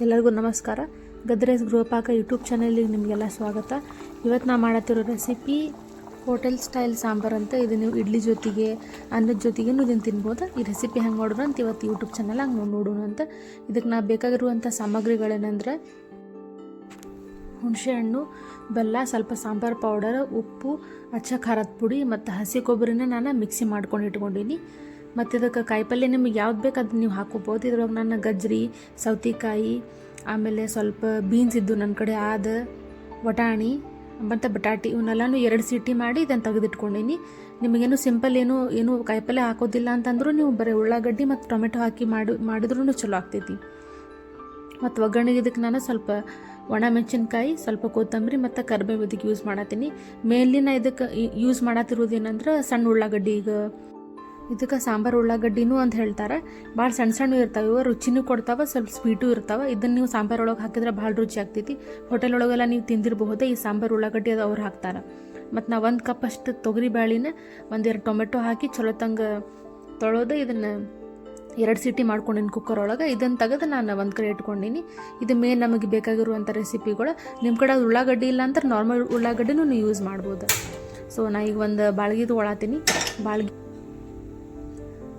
ಎಲ್ಲರಿಗೂ ನಮಸ್ಕಾರ. ಗದ್ರೇಸ್ ಗೃಹಪಾಕ ಯೂಟ್ಯೂಬ್ ಚಾನಲಿಗೆ ನಿಮಗೆಲ್ಲ ಸ್ವಾಗತ. ಇವತ್ತು ನಾ ಮಾಡತ್ತಿರೋ ರೆಸಿಪಿ ಹೋಟೆಲ್ ಸ್ಟೈಲ್ ಸಾಂಬಾರು ಅಂತ. ಇದು ನೀವು ಇಡ್ಲಿ ಜೊತೆಗೆ ಅನ್ನದ ಜೊತೆಗೂ ಇದನ್ನು ತಿನ್ಬೋದು. ಈ ರೆಸಿಪಿ ಹೆಂಗೆ ಮಾಡೋಣ ಅಂತ ಇವತ್ತು ಯೂಟ್ಯೂಬ್ ಚಾನಲ್ ಹಂಗೆ ನೋಡೋಣ ಅಂತ. ಇದಕ್ಕೆ ನಾ ಬೇಕಾಗಿರುವಂಥ ಸಾಮಗ್ರಿಗಳೇನೆಂದ್ರೆ ಹುಣಸೆಹಣ್ಣು, ಬೆಲ್ಲ, ಸ್ವಲ್ಪ ಸಾಂಬಾರು ಪೌಡರ್, ಉಪ್ಪು, ಅಚ್ಚ ಖಾರದ ಪುಡಿ ಮತ್ತು ಹಸಿ ಕೊಬ್ಬರಿನ ನಾನು ಮಿಕ್ಸಿ ಮಾಡ್ಕೊಂಡು ಇಟ್ಕೊಂಡೀನಿ. ಮತ್ತು ಇದಕ್ಕೆ ಕಾಯಿಪಲ್ಯ ನಿಮಗೆ ಯಾವ್ದು ಬೇಕು ಅದನ್ನ ನೀವು ಹಾಕೋಬೋದು. ಇದ್ರೊಳಗೆ ನಾನು ಗಜ್ಜರಿ, ಸೌತೆಕಾಯಿ, ಆಮೇಲೆ ಸ್ವಲ್ಪ ಬೀನ್ಸ್ ಇದ್ದು ನನ್ನ ಕಡೆ ವಟಾಣಿ ಮತ್ತು ಬಟಾಟಿ ಇವನ್ನೆಲ್ಲನೂ 2 ಸೀಟಿ ಮಾಡಿ ಇದನ್ನು ತೆಗೆದಿಟ್ಕೊಂಡೀನಿ. ನಿಮಗೇನು ಸಿಂಪಲ್ ಏನು ಕಾಯಿಪಲ್ಯ ಹಾಕೋದಿಲ್ಲ ಅಂತಂದ್ರೂ ನೀವು ಬರೀ ಉಳ್ಳಾಗಡ್ಡಿ ಮತ್ತು ಟೊಮೆಟೊ ಹಾಕಿ ಮಾಡಿದ್ರೂ ಚಲೋ ಆಗ್ತೈತಿ. ಮತ್ತು ಒಗ್ಗರಣೆಗೆ ಇದಕ್ಕೆ ನಾನು ಸ್ವಲ್ಪ ಒಣ ಮೆಣಸಿನ್ಕಾಯಿ, ಸ್ವಲ್ಪ ಕೊತ್ತಂಬರಿ ಮತ್ತು ಕರಿಬೇವು ಇದಕ್ಕೆ ಯೂಸ್ ಮಾಡತ್ತೀನಿ. ಮೇನ್ಲಿ ನಾ ಇದಕ್ಕೆ ಯೂಸ್ ಮಾಡತ್ತಿರೋದೇನಂದ್ರೆ ಸಣ್ಣ ಉಳ್ಳಾಗಡ್ಡಿ. ಈಗ ಇದಕ್ಕೆ ಸಾಂಬಾರು ಉಳ್ಳಾಗಡ್ಡಿನೂ ಅಂತ ಹೇಳ್ತಾರೆ. ಭಾಳ ಸಣ್ಣ ಇರ್ತಾವೆ, ಇವು ರುಚಿನೂ ಕೊಡ್ತಾವೆ, ಸ್ವಲ್ಪ ಸ್ವೀಟು ಇರ್ತಾವೆ. ಇದನ್ನು ನೀವು ಸಾಂಬಾರು ಒಳಗೆ ಹಾಕಿದ್ರೆ ಭಾಳ ರುಚಿ ಆಗ್ತೈತಿ. ಹೋಟೆಲ್ ಒಳಗೆಲ್ಲ ನೀವು ತಿಂದಿರಬಹುದೇ ಈ ಸಾಂಬಾರು ಉಳ್ಳಾಗಡ್ಡಿ ಅದು ಅವ್ರು ಹಾಕ್ತಾರೆ. ಮತ್ತು ನಾವು 1 ಕಪ್ ಅಷ್ಟು ತೊಗರಿ ಬೇಳೆನ 1-2 ಟೊಮೆಟೊ ಹಾಕಿ ಚಲೋ ತಂಗೆ ತೊಳೆದು ಇದನ್ನು 2 ಸೀಟಿ ಮಾಡ್ಕೊಂಡಿನಿ ಕುಕ್ಕರ್ ಒಳಗೆ. ಇದನ್ನು ತೆಗೆದು ನಾನು ಒಂದು ಕಡೆ ಇಟ್ಕೊಂಡೀನಿ. ಇದು ಮೇನ್ ನಮಗೆ ಬೇಕಾಗಿರುವಂಥ ರೆಸಿಪಿಗಳು. ನಿಮ್ಮ ಕಡೆ ಉಳ್ಳಾಗಡ್ಡಿ ಇಲ್ಲ ಅಂತ ನಾರ್ಮಲ್ ಉಳ್ಳಾಗಡ್ಡಿನೂ ನೀವು ಯೂಸ್ ಮಾಡ್ಬೋದು. ಸೊ ನಾ ಈಗ ಒಂದು ಬಾಳ್ಗೆ ತೊಗೊಳತ್ತೀನಿ.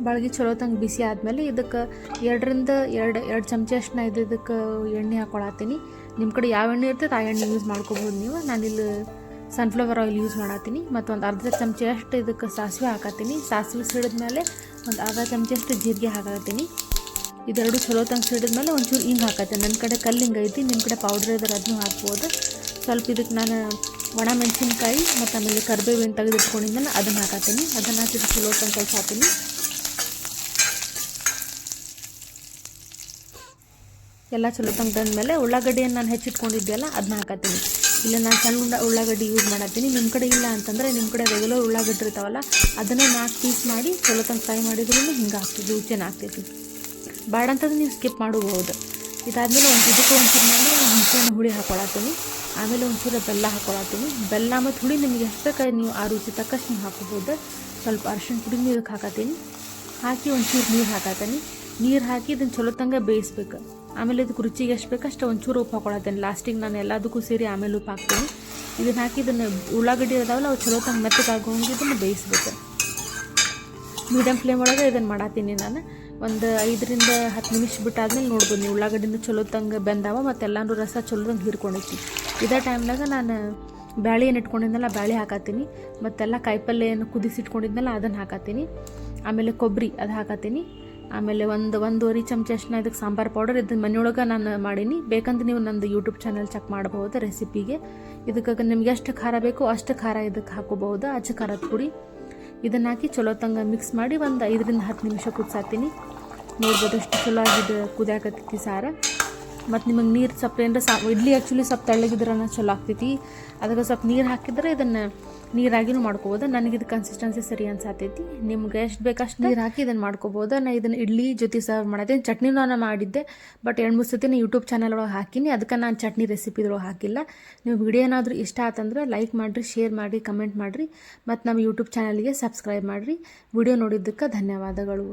ಬಾಳ್ಗೆ ಚಲೋ ತಂಗೆ ಬಿಸಿ ಆದಮೇಲೆ ಇದಕ್ಕೆ 2 ಚಮಚ ಅಷ್ಟು ನಾ ಇದಕ್ಕೆ ಎಣ್ಣೆ ಹಾಕ್ಕೊಳತ್ತೀನಿ. ನಿಮ್ಮ ಕಡೆ ಯಾವ ಎಣ್ಣೆ ಇರ್ತದೆ ಆ ಎಣ್ಣೆ ಯೂಸ್ ಮಾಡ್ಕೋಬೋದು ನೀವು. ನಾನಿಲ್ಲಿ ಸನ್ಫ್ಲವರ್ ಆಯಿಲ್ ಯೂಸ್ ಮಾಡತ್ತೀನಿ. ಮತ್ತು ಒಂದು ಅರ್ಧ ಚಮಚ ಅಷ್ಟು ಇದಕ್ಕೆ ಸಾಸಿವೆ ಹಾಕತ್ತೀನಿ. ಸಾಸಿವೆ ಸಿಡಿದ್ಮೇಲೆ ಒಂದು ಅರ್ಧ ಚಮಚ ಅಷ್ಟು ಜೀರಿಗೆ ಹಾಕತ್ತೀನಿ. ಇದೆರಡು ಚಲೋ ತಂಗೆ ಸಿಡಿದ್ಮೇಲೆ ಒಂಚೂರು ಹಿಂಗೆ ಹಾಕತ್ತೀನಿ. ನನ್ನ ಕಡೆ ಕಲ್ಲು ಹಿಂಗೆ ಐತಿ, ನಿಮ್ಮ ಕಡೆ ಪೌಡ್ರ್ ಇದ್ರೆ ಅದನ್ನು ಹಾಕ್ಬೋದು. ಸ್ವಲ್ಪ ಇದಕ್ಕೆ ನಾನು ಒಣ ಮೆಣಸಿನ್ಕಾಯಿ ಮತ್ತು ಆಮೇಲೆ ಕರಿಬೇವಿನ ತೆಗೆದಿಟ್ಕೊಂಡಿದ್ದಲ್ಲ ಅದನ್ನು ಹಾಕತ್ತೀನಿ. ಅದನ್ನು ಹಾಕಿ ಚಲೋ ತಂಗೆ ಕಲ್ಸಾತೀನಿ. ಎಲ್ಲ ಚಲೋ ತಂಗೆ ತಂದಮೇಲೆ ಉಳ್ಳಾಗಡ್ಡಿಯನ್ನು ನಾನು ಹೆಚ್ಚಿಟ್ಕೊಂಡಿದ್ದೆಲ್ಲ ಅದನ್ನ ಹಾಕತ್ತೀನಿ. ಇಲ್ಲ ನಾನು ಸಣ್ಣ ಉಳ್ಳಾಗಡ್ಡಿ ಯೂಸ್ ಮಾಡತ್ತೀನಿ. ನಿಮ್ಮ ಕಡೆ ಇಲ್ಲ ಅಂತಂದರೆ ನಿಮ್ಮ ಕಡೆ ರೆಗ್ಯುಲರ್ ಉಳ್ಳಾಗಡ್ಡಿ ಇರ್ತಾವಲ್ಲ ಅದನ್ನು 4 ಪೀಸ್ ಮಾಡಿ ಚಲೋ ತಂಗೆ ಫ್ರೈ ಮಾಡಿದ್ರೂ ಹಿಂಗೆ ಆಗ್ತದೆ, ರುಚಿನ ಆಗ್ತೈತಿ. ಬೇಡ ಅಂತಂದ್ರೆ ನೀವು ಸ್ಕಿಪ್ ಮಾಡಬಹುದು. ಇದಾದಮೇಲೆ ಇದಕ್ಕೆ ಒಂಚೂರು ನಾನು ಹುಣಸೆಹಣ್ಣು ಹುಳಿ ಹಾಕ್ಕೊಳತ್ತೀನಿ. ಆಮೇಲೆ ಒಂಚೂರು ಬೆಲ್ಲ ಹಾಕ್ಕೊಳತ್ತೀನಿ. ಬೆಲ್ಲ ಮತ್ತು ಹುಳಿ ನಿಮಗೆ ಎಷ್ಟು ಬೇಕಾದ್ರೆ ನೀವು ಆ ರುಚಿ ತಕ್ಕಷ್ಟು ನೀವು ಹಾಕೋಬೋದು. ಸ್ವಲ್ಪ ಅರಿಶಿಣ ಪುಡಿನೂ ಇದಕ್ಕೆ ಹಾಕತ್ತೀನಿ. ಹಾಕಿ ಒಂಚೂರು ನೀರು ಹಾಕತ್ತೀನಿ. ನೀರು ಹಾಕಿ ಇದನ್ನು ಚಲೋ ತಂಗೆ ಬೇಯಿಸ್ಬೇಕು. ಆಮೇಲೆ ಇದಕ್ಕೆ ರುಚಿಗೆ ಎಷ್ಟು ಬೇಕಷ್ಟು ಒಂಚೂರು ಉಪ್ಪು ಹಾಕ್ಕೊಳತ್ತೇನೆ. ಲಾಸ್ಟಿಗೆ ನಾನು ಎಲ್ಲದಕ್ಕೂ ಸೇರಿ ಆಮೇಲೆ ಉಪ್ಪು ಹಾಕ್ತೀನಿ. ಇದನ್ನು ಹಾಕಿ ಇದನ್ನು ಉಳ್ಳಾಗಡ್ಡಿ ಇದಾವಲ್ಲ ಅವು ಚಲೋ ತಂಗೆ ಮೆತ್ತಗೆ ಆಗೋಂಗೆ ಇದನ್ನು ಬೇಯಿಸ್ಬೇಕು. ಮೀಡಿಯಮ್ ಫ್ಲೇಮ್ ಒಳಗೆ ಇದನ್ನು ಮಾಡತ್ತೀನಿ ನಾನು. ಒಂದು 5-10 ನಿಮಿಷ ಬಿಟ್ಟಾದ್ಮೇಲೆ ನೋಡ್ಬೋದು ನೀವು ಉಳ್ಳಾಗಡ್ಡಿಂದ ಚಲೋ ತಂಗೆ ಬೆಂದಾವ ಮತ್ತು ಎಲ್ಲನೂ ರಸ ಚಲೋ ತಂಗೆ ಹೀರ್ಕೊಂಡೈತಿ. ಇದೇ ಟೈಮ್ನಾಗ ನಾನು ಬ್ಯಾಳೆ ಏನು ಇಟ್ಕೊಂಡಿದ್ನಲ್ಲ ಬ್ಯಾಳೆ ಹಾಕತ್ತೀನಿ. ಮತ್ತೆಲ್ಲ ಕಾಯಿಪಲ್ಯ ಏನು ಕುದಿಸಿಟ್ಕೊಂಡಿದ್ನಲ್ಲ ಅದನ್ನು ಹಾಕತ್ತೀನಿ. ಆಮೇಲೆ ಕೊಬ್ಬರಿ ಅದು ಹಾಕತ್ತೀನಿ. ಆಮೇಲೆ 1-1.5 ಚಮಚ ಅಷ್ಟು ಇದಕ್ಕೆ ಸಾಂಬಾರು ಪೌಡರ್ ಇದನ್ನು ಮನೆಯೊಳಗೆ ನಾನು ಮಾಡೀನಿ. ಬೇಕಂದ್ರೆ ನೀವು ನಂದು ಯೂಟ್ಯೂಬ್ ಚಾನಲ್ ಚೆಕ್ ಮಾಡಬಹುದು ರೆಸಿಪಿಗೆ. ಇದಕ್ಕೆ ನಿಮ್ಗೆ ಎಷ್ಟು ಖಾರ ಬೇಕೋ ಅಷ್ಟು ಖಾರ ಇದಕ್ಕೆ ಹಾಕೋಬಹುದು. ಅಚ್ಚ ಖಾರದ ಪುಡಿ ಇದನ್ನು ಹಾಕಿ ಚಲೋ ತಂಗೆ ಮಿಕ್ಸ್ ಮಾಡಿ ಒಂದು 5-10 ನಿಮಿಷ ಕುದಿಸಾತೀನಿ. ನೋಡ್ಬೋದು ಎಷ್ಟು ಚಲೋ ಆಗಿದೆ ಕುದಿಯಾಕತ್ತೈತಿ ಸಾರು. ಮತ್ತು ನಿಮಗೆ ನೀರು ಸ್ವಲ್ಪ ಏನರ ಇಡ್ಲಿ ಆ್ಯಕ್ಚುಲಿ ಸ್ವಲ್ಪ ತೆಳ್ಳಗಿದ್ರೆ ಚಲೋ ಆಗ್ತೈತಿ. ಅದಕ್ಕೆ ಸ್ವಲ್ಪ ನೀರು ಹಾಕಿದ್ರೆ ಇದನ್ನು ನೀರಾಗಿನೂ ಮಾಡ್ಕೋಬೋದು. ನನಗಿದು ಕನ್ಸಿಸ್ಟೆನ್ಸಿ ಸರಿ ಅನ್ಸತ್ತೈತಿ. ನಿಮ್ಗೆ ಎಷ್ಟು ಬೇಕಷ್ಟು ನೀರು ಹಾಕಿ ಇದನ್ನು ಮಾಡ್ಕೋಬೋದು. ನಾನು ಇದನ್ನು ಇಡ್ಲಿ ಜೊತೆ ಸರ್ವ್ ಮಾಡಿದ್ದೆ. ಚಟ್ನಿನೂ ನಾನು ಮಾಡಿದ್ದೆ, ಬಟ್ 2-3 ಸತಿ ನಾನು ಯೂಟ್ಯೂಬ್ ಚಾನಲ್ ಒಳಗೆ ಹಾಕಿನಿ. ಅದಕ್ಕೆ ನಾನು ಚಟ್ನಿ ರೆಸಿಪಿದೊಳಗೆ ಹಾಕಿಲ್ಲ. ನೀವು ವಿಡಿಯೋ ಏನಾದರೂ ಇಷ್ಟ ಆತಂದ್ರೆ ಲೈಕ್ ಮಾಡಿರಿ, ಶೇರ್ ಮಾಡಿರಿ, ಕಮೆಂಟ್ ಮಾಡಿರಿ. ಮತ್ತು ನಮ್ಮ ಯೂಟ್ಯೂಬ್ ಚಾನಲ್ಗೆ ಸಬ್ಸ್ಕ್ರೈಬ್ ಮಾಡಿರಿ. ವಿಡಿಯೋ ನೋಡಿದ್ದಕ್ಕೆ ಧನ್ಯವಾದಗಳು.